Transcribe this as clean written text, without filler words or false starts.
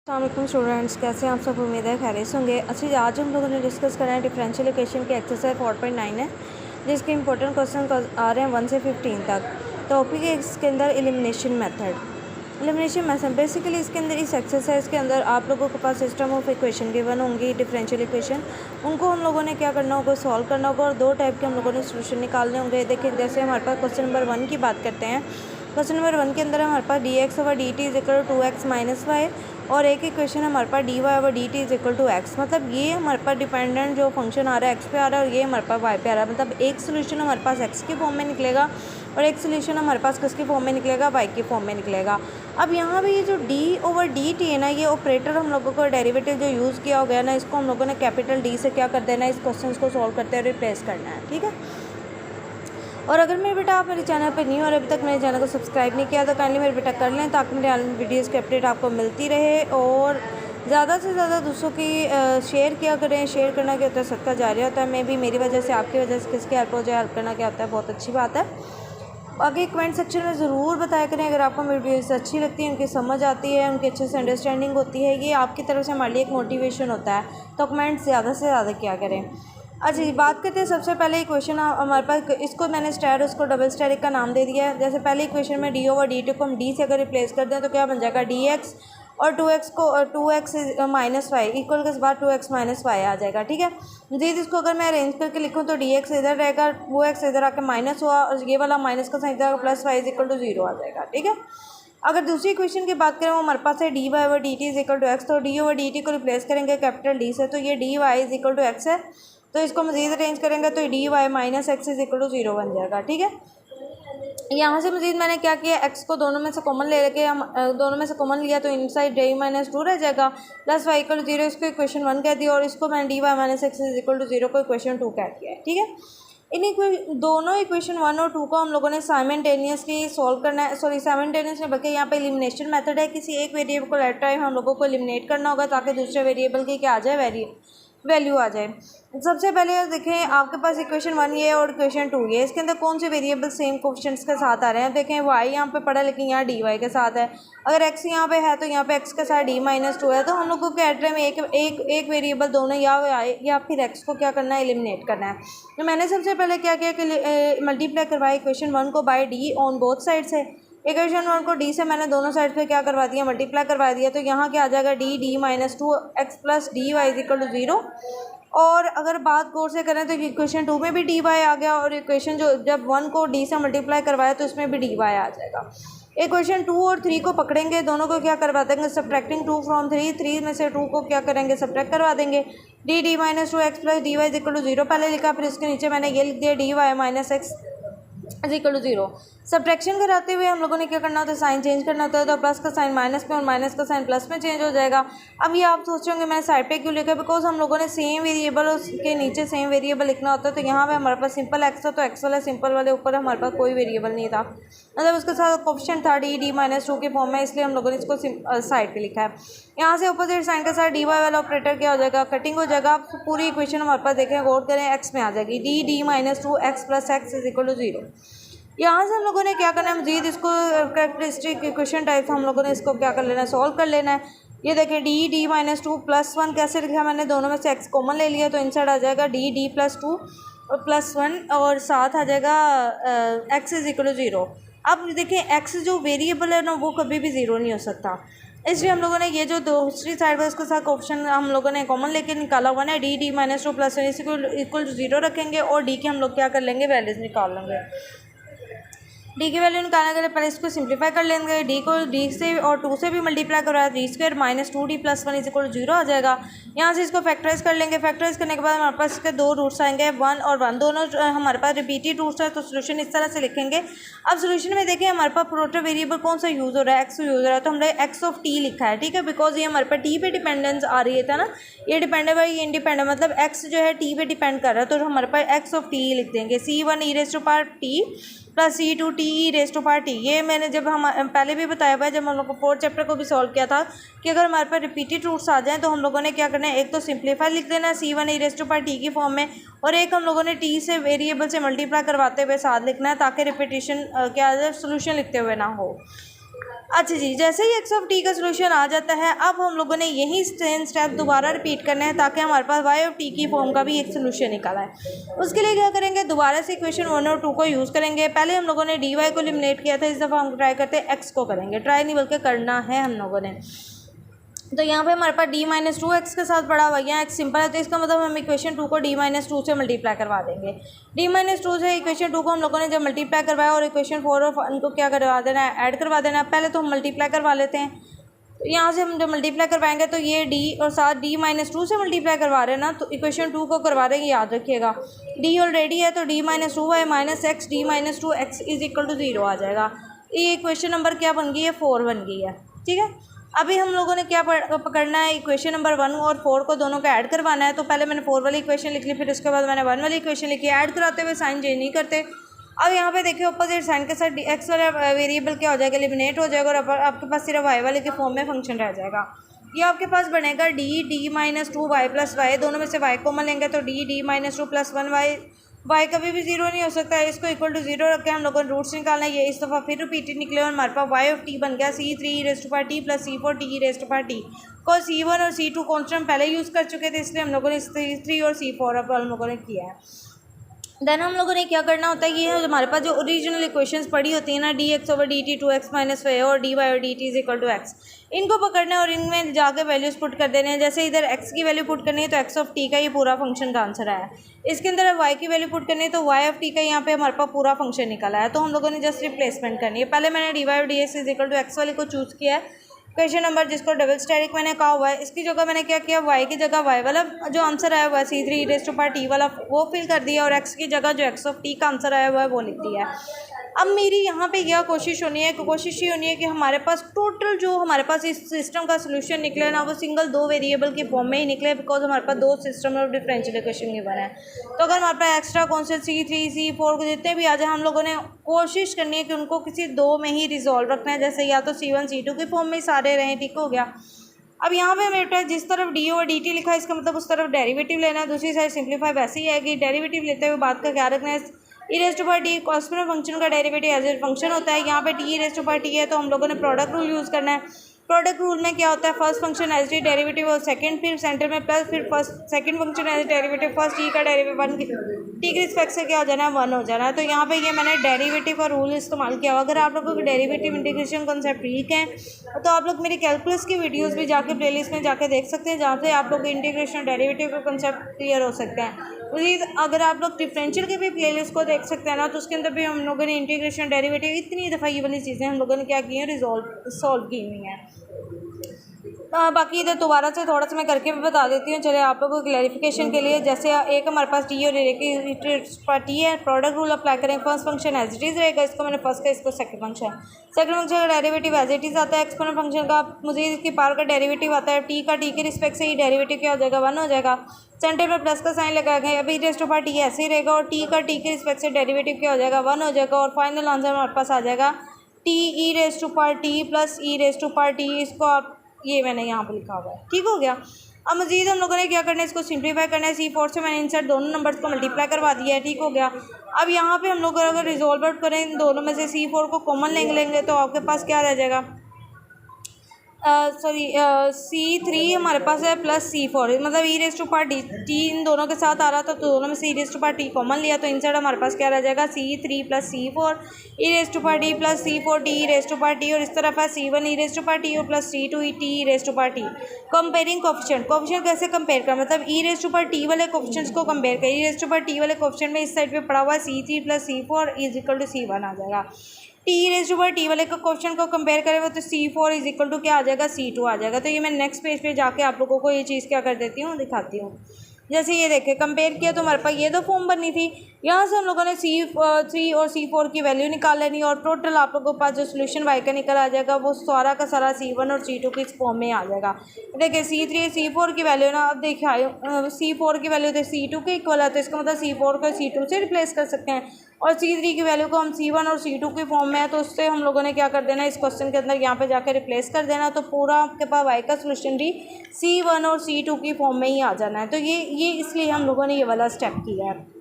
अस्सलाम स्टूडेंट्स, कैसे हैं आप सब। उम्मीद है खैरियत से होंगे। अच्छा, आज हम लोगों ने डिस्कस करना है डिफरेंशियल इक्वेशन के एक्सरसाइज 4.9 है, जिसके इंपॉर्टेंट क्वेश्चन आ रहे हैं 1 से 15 तक। टॉपिक है इसके अंदर एलिमिनेशन मेथड। बेसिकली इसके अंदर इस एक्सरसाइज के अंदर आप लोगों के पास सिस्टम ऑफ इक्वेशन गिवन होंगी, डिफरेंशियल इक्वेशन। उनको हम लोगों ने क्या करना होगा, सॉल्व करना होगा, और दो टाइप के हम लोगों ने सोल्यूशन निकालने होंगे। देखिए, जैसे हमारे पास क्वेश्चन नंबर 1 की बात करते हैं। क्वेश्चन नंबर 1 के अंदर हमारे पास d x over D T is equal to 2x minus Y, और एक इक्वेशन हमारे पास d Y over D T is equal to x. मतलब ये हमारे पास डिपेंडेंट जो फंक्शन आ रहा है एक्स पे आ रहा है, और ये हमारे पास वाई पे आ रहा है। मतलब एक सोल्यूशन हमारे पास एक्स के फॉर्म में निकलेगा और एक सोल्यूशन हमारे पास किसके फॉर्म में निकलेगा, वाई के फॉर्म में निकलेगा। अब यहाँ भी ये जो डी ओवर डी टी है ना, ये ऑपरेटर हम लोगों को डेरिवेटिव जो यूज़ किया हो गया ना, इसको हम लोगों ने कैपिटल डी से क्या कर देना है, इस क्वेश्चन को सॉल्व करते हुए रिप्लेस करना है। ठीक है। और अगर मेरे बेटा आप मेरे चैनल पर नहीं हो और अभी तक मेरे चैनल को सब्सक्राइब नहीं किया तो काइंडली मेरे बेटा कर लें, ताकि मेरे आने वीडियोज़ की अपडेट आपको मिलती रहे। और ज़्यादा से ज़्यादा दूसरों की शेयर किया करें। शेयर करना क्या होता है, सदका जारिया होता है। मैं भी मेरी वजह से, आपकी वजह से किसकी हेल्प हो जाए, हेल्प करना क्या होता है, बहुत अच्छी बात है। बाकी कमेंट सेक्शन में ज़रूर बताया करें अगर आपको मेरी वीडियोस अच्छी लगती है, उनकी समझ आती है, उनकी अच्छे से अंडरस्टैंडिंग होती है। ये आपकी तरफ से हमारे लिए एक मोटिवेशन होता है, तो कमेंट ज़्यादा से ज़्यादा किया करें। अच्छा जी, बात करते हैं सबसे पहले इक्वेशन हमारे पास, इसको मैंने स्टेयर उसको डबल स्टेरिक का नाम दे दिया है। जैसे पहले इक्वेशन में डी ओवर डी टी को हम डी से अगर रिप्लेस कर दें तो क्या बन जाएगा, डी एक्स और 2x को 2x माइनस वाई इक्वल के बाद 2x माइनस वाई आ जाएगा। ठीक है जी। इसको अगर मैं अरेंज करके लिखूँ तो dx इधर रहेगा, 2x इधर आके माइनस हुआ, और ये वाला माइनस का साइन इधर plus Y is equal to 0 आ जाएगा। ठीक है। अगर दूसरी इक्वेशन की बात करें, वो हमारे पास है D Y over D T is equal to X. तो डी ओवर डी टी को रिप्लेस करेंगे कैपिटल डी से, तो ये D Y is equal to X है। तो इसको मजीद अरेंज करेंगे तो D Y minus X is equal to 0 बन जाएगा। ठीक है। यहाँ से मजीद मैंने क्या किया, x को दोनों में से कॉमन ले लेके हम दोनों में से कॉमन लिया तो इनसाइड डी माइनस 2 रह जाएगा, प्लस वाई इक्वल टू 0, इसको इक्वेशन 1 कह दिया, और इसको मैंने D Y minus X is equal to 0 को इक्वेशन 2 कह दिया है। ठीक है। दोनों इक्वेशन 1 और 2 को हम लोगों ने साइमल्टेनियसली सॉल्व करना है। सॉरी, साइमल्टेनियसली बल्कि यहाँ पे एलिमिनेशन मेथड है। किसी एक वेरिएबल को एट टाइम हम लोगों को एलिमिनेट करना होगा, ताकि दूसरे वेरिएबल की क्या आ जाए, वैल्यू आ जाए। सबसे पहले देखें, आपके पास इक्वेशन 1 ये और इक्वेशन 2 ये, इसके अंदर कौन से वेरिएबल सेम कोएफिशिएंट्स के साथ आ रहे हैं। देखें, y यहाँ पे पड़ा लेकिन यहाँ डी वाई के साथ है। अगर x यहाँ पे है तो यहाँ पे x के साथ d माइनस 2 है। तो हम लोगों के एड्रे में एक वेरिएबल दोनों या फिर x को क्या करना है, एलिमिनेट करना है। तो मैंने सबसे पहले क्या किया कि मल्टीप्लाई करवाया इक्वेशन 1 को by d on both side से। इक्वेशन 1 को d से मैंने दोनों साइड पे क्या करवा दिया, मल्टीप्लाई करवा दिया। तो यहाँ क्या आ जाएगा, D minus 2 X plus D Y is equal to 0। और अगर बात गौर से करें तो इक्वेशन 2 में भी डी वाई आ गया, और इक्वेशन जो जब 1 को d से मल्टीप्लाई करवाया तो इसमें भी डी वाई आ जाएगा। इक्वेशन 2 और 3 को पकड़ेंगे, दोनों को क्या करवा देंगे, सब्ट्रैक्टिंग 2 फ्रॉम 3 में से 2 को क्या करेंगे, सब्ट्रैक्ट करवा देंगे। D minus 2 X plus D Y is equal to 0 पहले लिखा, फिर इसके नीचे मैंने ये लिख दिया D Y minus X is equal to 0। Subtraction कराते हुए हम लोगों ने क्या करना होता है, साइन चेंज करना होता है। तो प्लस का साइन माइनस में और माइनस का साइन प्लस में चेंज हो जाएगा। अब ये आप सोच रहे होंगे मैंने साइड पे क्यों लिखा, बिकॉज हम लोगों ने सेम वेरिएबल उसके नीचे सेम वेरिएबल लिखना होता है। तो यहाँ पे हमारे पास सिंपल एक्स था, तो एक्स वाला सिंपल वाले ऊपर हमारे पास कोई वेरिएबल नहीं था, मतलब उसके साथ कोएफिशिएंट था डी माइनस 2 के फॉर्म में, इसलिए हम लोगों ने इसको साइड पे लिखा है। यहाँ से अपोजिट साइन के साथ डी वाई वाला ऑपरेटर क्या हो जाएगा, कटिंग हो जाएगा। पूरी इक्वेशन हमारे पास देखें, गौर करें, एक्स में आ जाएगी, D minus 2 X plus X is equal to 0। यहाँ से हम लोगों ने क्या करना है, मजीद इसको कैरेक्टरिस्टिक इक्वेशन टाइप हम लोगों ने इसको क्या कर लेना है, सॉल्व कर लेना है। ये देखें, डी माइनस 2 प्लस 1 कैसे लिखा मैंने, दोनों में से एक्स कॉमन ले लिया, तो इनसाइड आ जाएगा डी प्लस 2 और प्लस 1, और साथ आ जाएगा एक्स इज इक्वल टू 0। अब देखें, एक्स जो वेरिएबल है ना, वो कभी भी 0 नहीं हो सकता, इसलिए हम लोगों ने ये जो दूसरी साइड पर इसके साथ ऑप्शन हम लोगों ने कॉमन लेके निकाला हुआ है, D minus 2 plus 1 equal to 0 रखेंगे, और डी के हम लोग क्या कर लेंगे, वैल्यूज निकाल लेंगे। डी की वैल्यू निकालने के लिए पहले इसको सिंप्लीफाई कर लेंगे। डी को डी से और 2 से भी मल्टीप्लाई करवाया, D square minus 2d plus 1 is equal to 0 आ जाएगा। यहाँ से इसको फैक्टराइज कर लेंगे। फैक्टराइज करने के बाद हमारे पास इसके दो रूट्स आएंगे, 1 और 1, दोनों हमारे पास रिपीटेड रूट्स है। तो सोल्यूशन इस तरह से लिखेंगे। अब सोल्यूशन में देखें, हमारे पास प्रोटर वेरिएबल कौन सा यूज़ हो रहा है, एक्स यूज़ हो रहा है, तो हमने एक्स ऑफ टी लिखा है। ठीक है, बिकॉज ये हमारे पास टी पे डिपेंडेंस आ रही है ना, ये डिपेंडेंट है, ये इंडिपेंडेंट, मतलब एक्स जो है टी पे डिपेंड कर रहा है, तो हमारे पास एक्स ऑफ टी लिख देंगे। C1 E raise to power T plus C2 T E raise to power T. ये मैंने जब हम पहले भी बताया हुआ है, जब हम लोग को 4th चैप्टर को भी सॉल्व किया था, कि अगर हमारे पास रिपीटेड रूट्स आ जाएं तो हम लोगों ने क्या करना है, एक तो सिंप्लीफाई लिख देना है C1 E raise to power T की फॉर्म में, और एक हम लोगों ने टी से वेरिएबल से मल्टीप्लाई करवाते हुए साथ लिखना है, ताकि रिपीटेशन क्या सोल्यूशन लिखते हुए ना हो। अच्छा जी, जैसे ही एक्स ऑफ टी का सोल्यूशन आ जाता है, अब हम लोगों ने यही सेम स्टेप दोबारा रिपीट करना है ताकि हमारे पास वाई ऑफ टी की फॉर्म का भी एक सोल्यूशन निकाला है। उसके लिए क्या करेंगे, दोबारा से इक्वेशन 1 और 2 को यूज़ करेंगे। पहले हम लोगों ने डी वाई को एलिमिनेट किया था, इस दफ़ा हम ट्राई करते हैं एक्स को करेंगे, ट्राई नहीं बल्कि करना है हम लोगों ने। तो यहाँ पे हमारे पास डी माइनस टू एक्स के साथ पड़ा हुआ, यहाँ एक्स सिंपल है तो इसका मतलब हम इक्वेशन 2 को डी माइनस टू से मल्टीप्लाई करवा देंगे। डी माइनस टू से इक्वेशन 2 को हम लोगों ने जब मल्टीप्लाई करवाया और इक्वेशन 4 और 1 को क्या करवा देना है, ऐड करवा देना है। पहले तो हम मल्टीप्लाई करवा लेते हैं, तो यहाँ से हम जब मल्टीप्लाई करवाएंगे तो ये डी और साथ डी माइनस टू से मल्टीप्लाई करवा रहे हैं ना, तो इक्वेशन 2 को करवा रहे हैं, याद रखिएगा। डी ऑलरेडी है तो D minus two Y minus X D minus two X is equal to 0 आ जाएगा। ये इक्वेशन नंबर क्या बन गई है, 4 बन गई है। ठीक है, अभी हम लोगों ने क्या पकड़ना है, इक्वेशन नंबर 1 और 4 को दोनों को ऐड करवाना है। तो पहले मैंने 4 वाली इक्वेशन लिख ली, फिर उसके बाद मैंने 1 वाली इक्वेशन लिखी। ऐड कराते हुए साइन चेंज नहीं करते। अब यहाँ पे देखिए अपोजिट साइन के साथ एक्स वाला वेरिएबल क्या हो जाएगा, एलिमिनेट हो जाएगा और आपके पास सिर्फ वाई वाले के फॉर्म में फंक्शन रह जाएगा। ये आपके पास बनेगा D minus two Y plus Y, दोनों में से वाई कॉमन लेंगे तो D minus two plus 1 Y. Y कभी भी 0 नहीं हो सकता है, इसको इक्वल टू 0 रख के हम लोगों ने रूट्स निकालना है। ये इस दफ़ा फिर रिपीटेड निकले और हमारे पास वाई ऑफ टी बन गया C3 raise to power T plus C4 T rest to power T. को C1 और C2 कॉन्स्टेंट पहले यूज़ कर चुके थे, इसलिए हम लोगों ने C3 और C4 अब हम लोगों ने किया है। देन हम लोगों ने क्या करना होता है, ये है हमारे पास जो ओरिजिनल इक्वेशंस पड़ी होती है ना, D x over D T 2x minus Y और डी वाई और D T is equal to X, इनको पकड़ना है और इनमें जाके वैल्यूज़ पुट कर देने हैं। जैसे इधर x की वैल्यू पुट करनी है तो x ऑफ टी का ये पूरा फंक्शन का आंसर आया। इसके अंदर y की वैल्यू पुट करनी है तो y ऑफ टी का यहाँ पे हमारे पास पूरा फंक्शन निकला है। तो हम लोगों ने जस्ट रिप्लेसमेंट करनी है। पहले मैंने डी वाई और D X is equal to X वाले को चूज़ किया है, क्वेश्चन नंबर जिसको डबल स्टेरिक मैंने कहा हुआ है, इसकी जगह मैंने क्या किया, y की जगह y वाला जो आंसर आया हुआ है C3 raise to power T वाला वो फिल कर दिया और x की जगह जो x ऑफ टी का आंसर आया हुआ है वो लिख दिया है। अब मेरी यहाँ पे यह कोशिश होनी है कि हमारे पास टोटल जो हमारे पास इस सिस्टम का सोल्यूशन निकले ना, वो सिंगल 2 वेरिएबल के फॉर्म में ही निकले, बिकॉज हमारे पास 2 system of differential equation given है। तो अगर हमारे पास एक्स्ट्रा कॉन्सेप्ट C3 C4 को जितने भी आ जाए, हम लोगों ने कोशिश करनी है कि उनको किसी 2 में ही रिजॉल्व रखना है, जैसे या तो C1 C2 के फॉर्म में ही सारे रहें। ठीक हो गया। अब यहाँ पे मेरे पास जिस तरफ डी और डी टी लिखा है, इसका मतलब उस तरफ डेरिवेटिव लेना है। दूसरी साइड सिंप्लीफाई वैसे ही है कि डेरिवेटिव लेते हुए बात का क्या रखना है, e rest to power t कॉस्मेटिक फंक्शन का डेरिवेटिव एज ए फंक्शन होता है। यहाँ पे t rest to power t है तो हम लोगों ने प्रोडक्ट रूल यूज़ करना है। प्रोडक्ट रूल में क्या होता है, first function as T derivative और सेकंड फिर सेंटर में प्लस फिर first second function as derivative first T का डेरिवेटिव 1 टी के रिस्पेक्ट से क्या हो जाना है, 1 हो जाना है। तो यहाँ पे ये मैंने डेरिवेटिव का रूल इस्तेमाल किया। अगर आप लोगों को डेरिवेटिव इंटीग्रेशन कॉन्सेप्ट वीक है तो आप लोग मेरी कैलकुलस की वीडियोज़ भी जाके प्लेलिस्ट में जाके देख सकते हैं, जहाँ से आप लोग इंटीग्रेशन डेरिवेटिव का कॉन्सेप्ट क्लियर हो सकते हैं। अगर आप लोग डिफरेंशियल के भी प्लेलिस्ट को देख सकते हैं ना, तो उसके अंदर भी हम लोगों ने इंटीग्रेशन डेरिवेटिव इतनी दफ़ा ये वाली चीज़ें हम लोगों ने क्या की हैं, सॉल्व की हुई हैं। बाकी इधर दोबारा से थोड़ा सा मैं करके भी बता देती हूँ, चले आप लोगों को क्लैरिफिकेशन के लिए। जैसे एक हमारे पास टी और टी है, प्रोडक्ट रूल अप्लाई करें, first function as it is रहेगा, इसको मैंने फर्स्ट का, इसको सेकंड फंक्शन का डेरिवेटिव एज इट इज़ आता है। एक्सपोनेंट फंक्शन का मुझे इसकी पावर का डेरिवेटिव आता है, टी का टी के रिस्पेक्ट से ही डेरिवेटिव क्या हो जाएगा, 1 हो जाएगा। सेंटर में प्लस का साइन लगा गया, अभी रेस्ट टू पावर टी ऐसे ही रहेगा और टी का टी के रिस्पेक्ट से डेरिवेटिव क्या हो जाएगा, 1 हो जाएगा। और फाइनल आंसर हमारे पास आ जाएगा T E rest to power T plus E rest to power T. इसको आप ये मैंने यहाँ पे लिखा हुआ है। ठीक हो गया। अब मज़ीद हम लोगों ने क्या करना है, इसको सिंप्लीफाई करना है। C4 से मैंने इंसर्ट दोनों नंबर्स को मल्टीप्लाई करवा दिया है। ठीक हो गया। अब यहाँ पे हम लोग अगर रिजॉल्व आउट करें इन दोनों में से C4 को कॉमन लेंगे तो आपके पास क्या रह जाएगा, C3 हमारे पास है प्लस C4, मतलब e rest to power T इन दोनों के साथ आ रहा था तो दोनों में से e rest to power t common लिया तो इंसर्ट हमारे पास क्या रह जाएगा, C3 plus C4 e rest to power T plus C4 t E rest to power t. और इस तरफ है C1 e rest to power t और plus C2 T E rest to power t. Comparing coefficient कैसे compare कर, मतलब e rest to power t वाले coefficients को कंपेयर करें। ई रेस्ट टू पावर टी वाले कोफिशिएंट में इस साइड पे पड़ा हुआ है C3 plus C4 is equal to C1 आ जाएगा। T raise to power t वाले का क्वेश्चन को कंपेयर करें वो तो C4 इज इक्वल टू क्या आ जाएगा, C2 आ जाएगा। तो ये मैं नेक्स्ट पेज पे जाके आप लोगों को ये चीज़ क्या कर देती हूँ, दिखाती हूँ। जैसे ये देखें कंपेयर किया तो हमारे पास ये दो फॉर्म बनी थी, यहाँ से हम लोगों ने C3 और C4 की वैल्यू निकाल लेनी और टोटल आप लोगों के पास जो सोल्यूशन y का निकल आ जाएगा वो सारा का सारा C1 और C2 की इस फॉर्म में आ जाएगा। देखिए C3 C4 की वैल्यू ना, अब देखिए C4 की वैल्यू तो C2 के इक्वल है तो इसका मतलब C4 को C2 से रिप्लेस कर सकते हैं और C3 की वैल्यू को हम C1 और C2 की फॉर्म में है तो उससे हम लोगों ने क्या कर देना, इस क्वेश्चन के अंदर यहाँ पे जाकर रिप्लेस कर देना तो पूरा आपके पास y का सोल्यूशन भी C1 और C2 की फॉर्म में ही आ जाना है। तो ये इसलिए हम लोगों ने ये वाला स्टेप किया है।